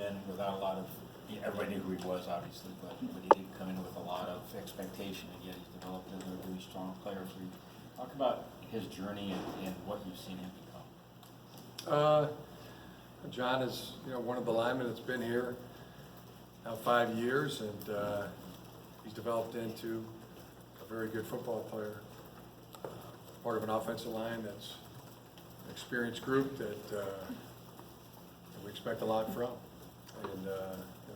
in without a lot of, everybody knew who he was, obviously, but he didn't come in with a lot of expectation, and yet he's developed into a really strong player for you. Talk about his journey and what you've seen him become. John is, one of the linemen that's been here now 5 years, and he's developed into a very good football player. Part of an offensive line that's an experienced group that we expect a lot from. And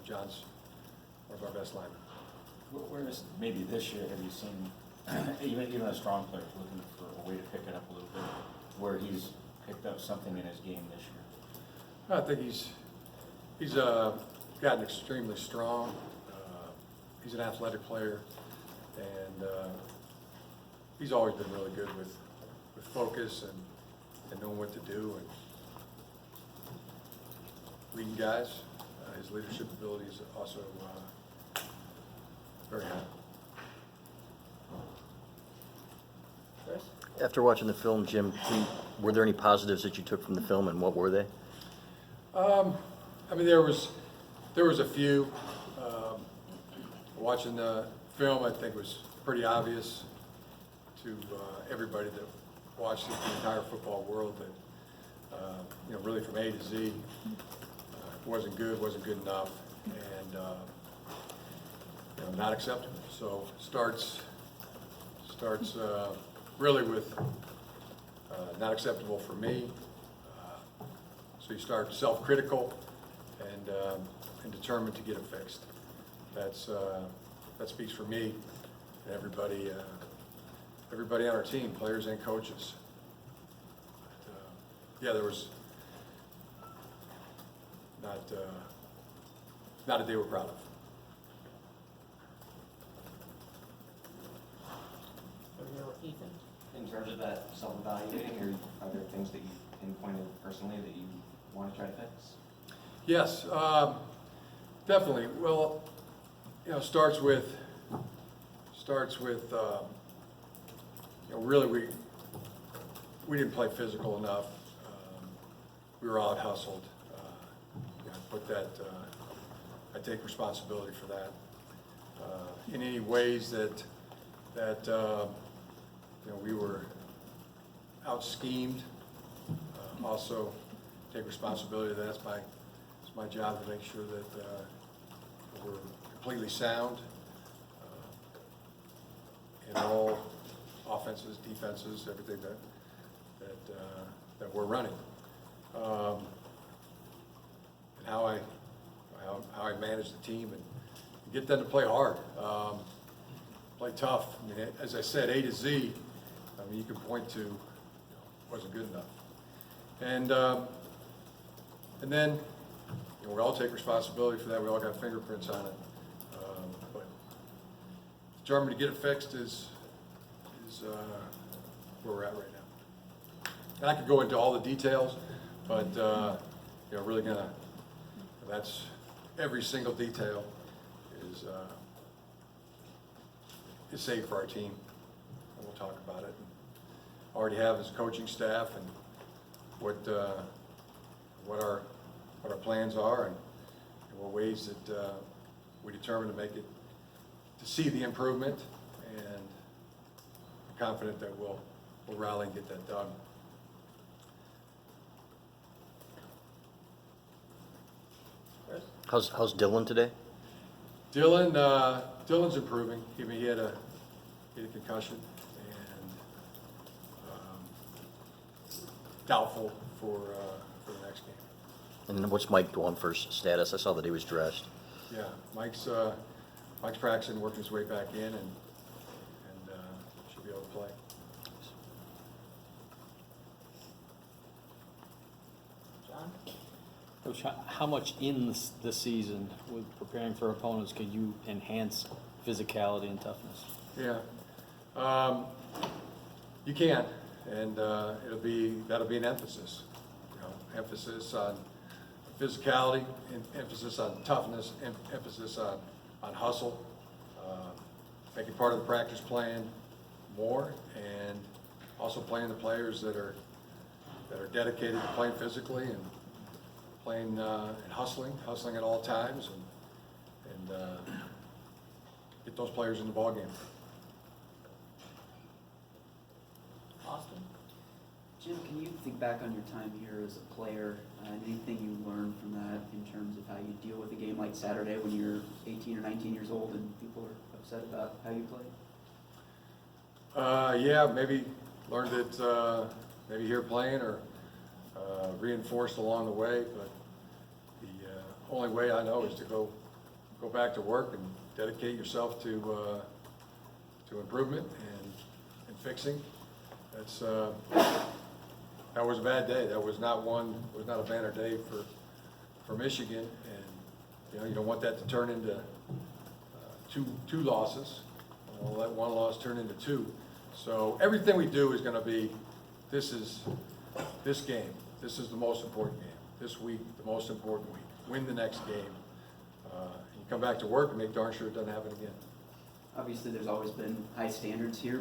John's one of our best linemen. Where is, maybe this year, have you seen, even a strong player looking for a way to pick it up a little bit, where he's picked up something in his game this year? I think he's gotten extremely strong. He's an athletic player, and he's always been really good with focus and knowing what to do and leading guys. His leadership ability is also very high. Chris? After watching the film, Jim, were there any positives that you took from the film, and what were they? I mean, there was a few. Watching the film, I think was pretty obvious to everybody that watched it, the entire football world, that really from A to Z, wasn't good enough, and not acceptable. So starts really with not acceptable for me. So you start self-critical and determined to get it fixed. That speaks for me and everybody on our team, players and coaches. Yeah, there was not a day we're proud of. Ethan? In terms of that self-evaluating, are there things that you pinpointed personally that you want to try to fix? Yes, definitely. Well, starts with really we didn't play physical enough. We were out hustled. I take responsibility for that. In any ways that we were out schemed, also take responsibility. That's my job to make sure that we're completely sound in all offenses, defenses, everything that we're running, and how I manage the team and get them to play hard, play tough. I mean, as I said, A to Z. I mean, you can point to wasn't good enough, and then we all take responsibility for that. We all got fingerprints on it, but determined to get it fixed is where we're at right now. And I could go into all the details, but really that's every single detail is saved for our team, and we'll talk about it. Already have his coaching staff and what our plans are and what ways that we determine to make it, to see the improvement, and I'm confident that we'll rally and get that done. How's Dylan today? Dylan's improving. I mean, he had a concussion, and doubtful for the next game. And then what's Mike doing for status? I saw that he was dressed. Yeah, Mike's practicing, working his way back in, and should be able to play. John? Coach, how much in the season with preparing for opponents could you enhance physicality and toughness? Yeah, you can, and that'll be an emphasis. Emphasis on physicality, emphasis on toughness, emphasis on hustle, making part of the practice plan more, and also playing the players that are dedicated to playing physically and playing and hustling at all times, and get those players in the ballgame. Austin? Jim, can you think back on your time here as a player, anything you learned from that in terms of how you deal with a game like Saturday when you're 18 or 19 years old and people are upset about how you play? Yeah, maybe learned it maybe here playing or reinforced along the way, but the only way I know is to go back to work and dedicate yourself to improvement and fixing. That's that was a bad day. That was not a banner day for Michigan, and you don't want that to turn into two losses. We'll let one loss turn into two. So everything we do is going to be, this game. This is the most important game. This week, the most important week. Win the next game. You come back to work and make darn sure it doesn't happen again. Obviously, there's always been high standards here.